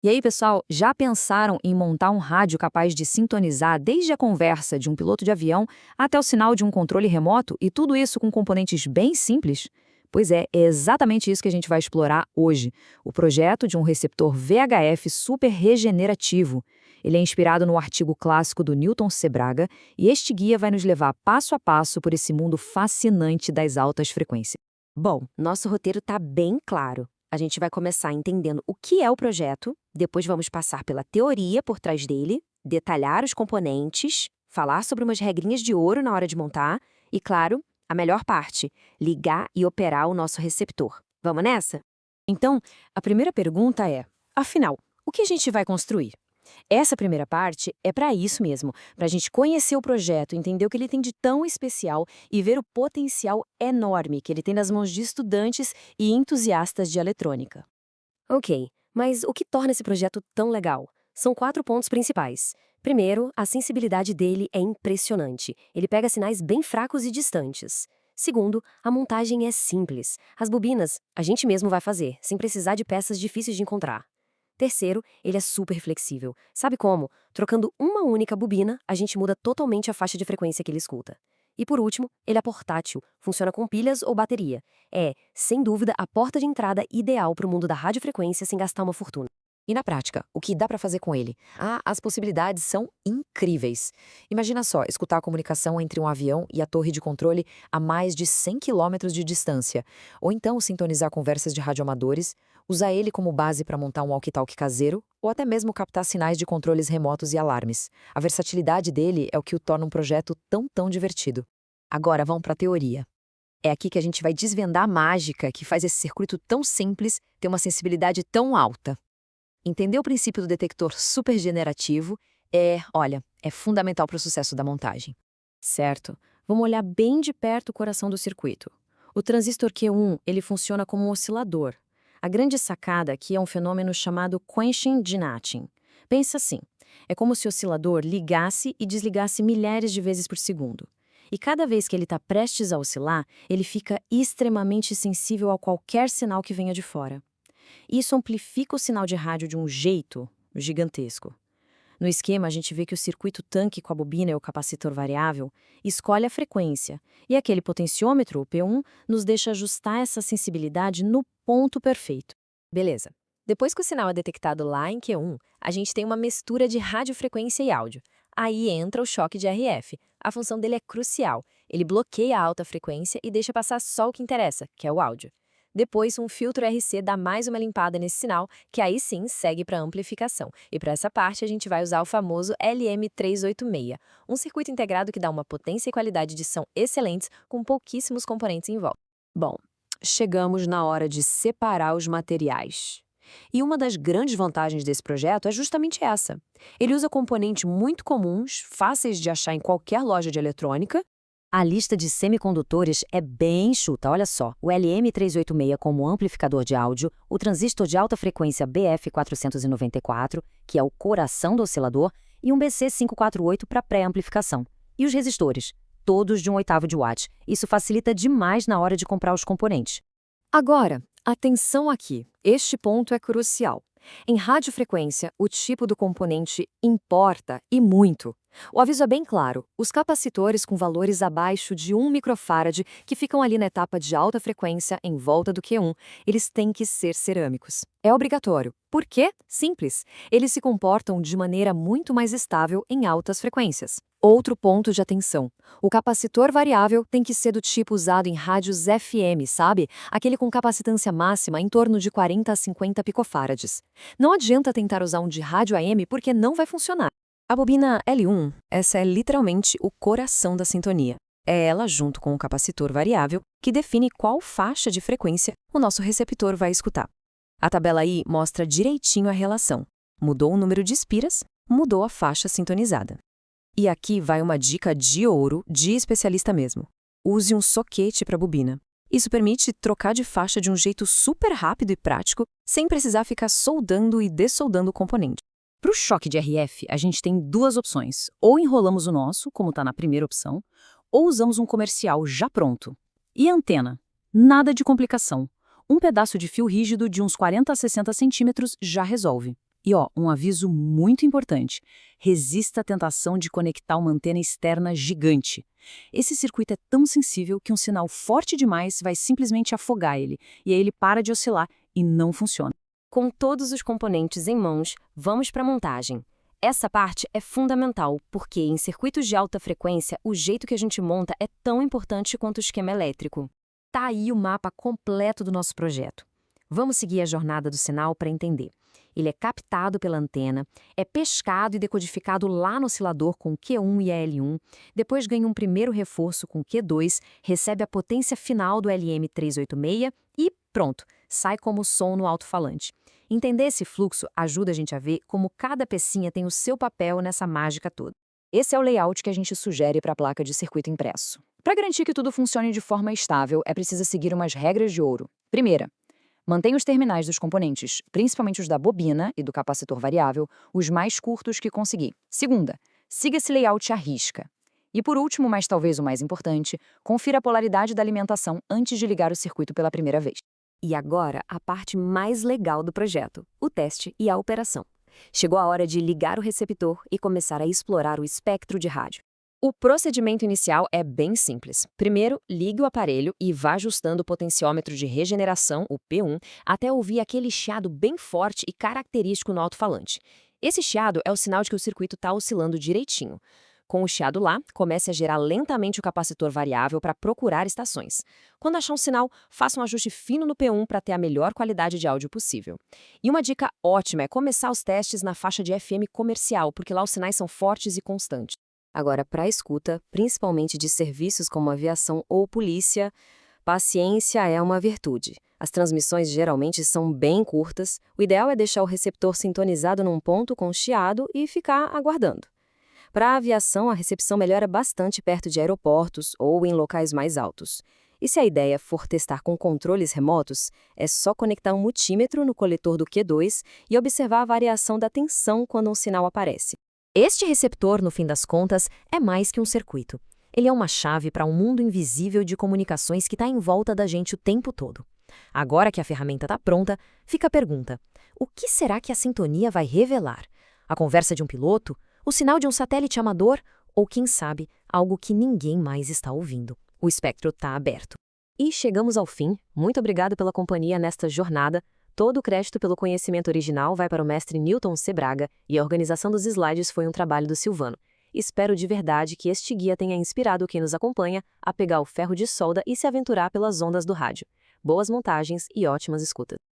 E aí, pessoal, já pensaram em montar um rádio capaz de sintonizar desde a conversa de um piloto de avião até o sinal de um controle remoto e tudo isso com componentes bem simples? Pois é exatamente isso que a gente vai explorar hoje, o projeto de um receptor VHF super regenerativo. Ele é inspirado no artigo clássico do Newton Sebraga e este guia vai nos levar passo a passo por esse mundo fascinante das altas frequências. Bom, nosso roteiro está bem claro. A gente vai começar entendendo o que é o projeto, depois vamos passar pela teoria por trás dele, detalhar os componentes, falar sobre umas regrinhas de ouro na hora de montar e, claro, a melhor parte, ligar e operar o nosso receptor. Vamos nessa? Então, a primeira pergunta é, afinal, o que a gente vai construir? Essa primeira parte é para isso mesmo, para a gente conhecer o projeto, entender o que ele tem de tão especial e ver o potencial enorme que ele tem nas mãos de estudantes e entusiastas de eletrônica. Ok, mas o que torna esse projeto tão legal? São 4 pontos principais. Primeiro, a sensibilidade dele é impressionante. Ele pega sinais bem fracos e distantes. Segundo, a montagem é simples. As bobinas a gente mesmo vai fazer, sem precisar de peças difíceis de encontrar. Terceiro, ele é super flexível. Sabe como? Trocando uma única bobina, a gente muda totalmente a faixa de frequência que ele escuta. E por último, ele é portátil, funciona com pilhas ou bateria. É, sem dúvida, a porta de entrada ideal para o mundo da radiofrequência sem gastar uma fortuna. E na prática, o que dá para fazer com ele? As possibilidades são incríveis. Imagina só, escutar a comunicação entre um avião e a torre de controle a mais de 100 quilômetros de distância. Ou então sintonizar conversas de radioamadores, usar ele como base para montar um walkie-talkie caseiro, ou até mesmo captar sinais de controles remotos e alarmes. A versatilidade dele é o que o torna um projeto tão divertido. Agora vamos para a teoria. É aqui que a gente vai desvendar a mágica que faz esse circuito tão simples ter uma sensibilidade tão alta. Entender o princípio do detector supergenerativo é fundamental para o sucesso da montagem. Certo. Vamos olhar bem de perto o coração do circuito. O transistor Q1, ele funciona como um oscilador. A grande sacada aqui é um fenômeno chamado quenching-Genatching. Pensa assim, é como se o oscilador ligasse e desligasse milhares de vezes por segundo. E cada vez que ele está prestes a oscilar, ele fica extremamente sensível a qualquer sinal que venha de fora. Isso amplifica o sinal de rádio de um jeito gigantesco. No esquema, a gente vê que o circuito tanque com a bobina e o capacitor variável escolhe a frequência, e aquele potenciômetro, o P1, nos deixa ajustar essa sensibilidade no ponto perfeito. Beleza. Depois que o sinal é detectado lá em Q1, a gente tem uma mistura de radiofrequência e áudio. Aí entra o choque de RF. A função dele é crucial. Ele bloqueia a alta frequência e deixa passar só o que interessa, que é o áudio. Depois, um filtro RC dá mais uma limpada nesse sinal, que aí sim segue para amplificação. E para essa parte, a gente vai usar o famoso LM386, um circuito integrado que dá uma potência e qualidade de som excelentes, com pouquíssimos componentes em volta. Bom, chegamos na hora de separar os materiais. E uma das grandes vantagens desse projeto é justamente essa. Ele usa componentes muito comuns, fáceis de achar em qualquer loja de eletrônica. A lista de semicondutores é bem enxuta, olha só. O LM386 como amplificador de áudio, o transistor de alta frequência BF494, que é o coração do oscilador, e um BC548 para pré-amplificação. E os resistores, todos de 1/8 de watt. Isso facilita demais na hora de comprar os componentes. Agora, atenção aqui. Este ponto é crucial. Em radiofrequência, o tipo do componente importa e muito. O aviso é bem claro. Os capacitores com valores abaixo de 1 microfarad, que ficam ali na etapa de alta frequência em volta do Q1, eles têm que ser cerâmicos. É obrigatório. Por quê? Simples. Eles se comportam de maneira muito mais estável em altas frequências. Outro ponto de atenção. O capacitor variável tem que ser do tipo usado em rádios FM, sabe? Aquele com capacitância máxima em torno de 40 a 50 picofarads. Não adianta tentar usar um de rádio AM porque não vai funcionar. A bobina L1, essa é literalmente o coração da sintonia. É ela, junto com o capacitor variável, que define qual faixa de frequência o nosso receptor vai escutar. A tabela aí mostra direitinho a relação. Mudou o número de espiras, mudou a faixa sintonizada. E aqui vai uma dica de ouro, de especialista mesmo. Use um soquete para a bobina. Isso permite trocar de faixa de um jeito super rápido e prático, sem precisar ficar soldando e dessoldando o componente. Para o choque de RF, a gente tem duas opções. Ou enrolamos o nosso, como está na primeira opção, ou usamos um comercial já pronto. E a antena? Nada de complicação. Um pedaço de fio rígido de uns 40 a 60 centímetros já resolve. E um aviso muito importante. Resista à tentação de conectar uma antena externa gigante. Esse circuito é tão sensível que um sinal forte demais vai simplesmente afogar ele, e aí ele para de oscilar e não funciona. Com todos os componentes em mãos, vamos para a montagem. Essa parte é fundamental, porque em circuitos de alta frequência, o jeito que a gente monta é tão importante quanto o esquema elétrico. Tá aí o mapa completo do nosso projeto. Vamos seguir a jornada do sinal para entender. Ele é captado pela antena, é pescado e decodificado lá no oscilador com Q1 e L1, depois ganha um primeiro reforço com Q2, recebe a potência final do LM386 e pronto, sai como som no alto-falante. Entender esse fluxo ajuda a gente a ver como cada pecinha tem o seu papel nessa mágica toda. Esse é o layout que a gente sugere para a placa de circuito impresso. Para garantir que tudo funcione de forma estável, é preciso seguir umas regras de ouro. Primeira, mantenha os terminais dos componentes, principalmente os da bobina e do capacitor variável, os mais curtos que conseguir. Segunda, siga esse layout à risca. E por último, mas talvez o mais importante, confira a polaridade da alimentação antes de ligar o circuito pela primeira vez. E agora, a parte mais legal do projeto, o teste e a operação. Chegou a hora de ligar o receptor e começar a explorar o espectro de rádio. O procedimento inicial é bem simples. Primeiro, ligue o aparelho e vá ajustando o potenciômetro de regeneração, o P1, até ouvir aquele chiado bem forte e característico no alto-falante. Esse chiado é o sinal de que o circuito está oscilando direitinho. Com o chiado lá, comece a gerar lentamente o capacitor variável para procurar estações. Quando achar um sinal, faça um ajuste fino no P1 para ter a melhor qualidade de áudio possível. E uma dica ótima é começar os testes na faixa de FM comercial, porque lá os sinais são fortes e constantes. Agora, para a escuta, principalmente de serviços como aviação ou polícia, paciência é uma virtude. As transmissões geralmente são bem curtas, o ideal é deixar o receptor sintonizado num ponto com chiado e ficar aguardando. Para a aviação, a recepção melhora bastante perto de aeroportos ou em locais mais altos. E se a ideia for testar com controles remotos, é só conectar um multímetro no coletor do Q2 e observar a variação da tensão quando um sinal aparece. Este receptor, no fim das contas, é mais que um circuito. Ele é uma chave para um mundo invisível de comunicações que está em volta da gente o tempo todo. Agora que a ferramenta está pronta, fica a pergunta: o que será que a sintonia vai revelar? A conversa de um piloto? O sinal de um satélite amador? Ou, quem sabe, algo que ninguém mais está ouvindo? O espectro está aberto. E chegamos ao fim. Muito obrigado pela companhia nesta jornada. Todo o crédito pelo conhecimento original vai para o mestre Newton C. Braga e a organização dos slides foi um trabalho do Silvano. Espero de verdade que este guia tenha inspirado quem nos acompanha a pegar o ferro de solda e se aventurar pelas ondas do rádio. Boas montagens e ótimas escutas.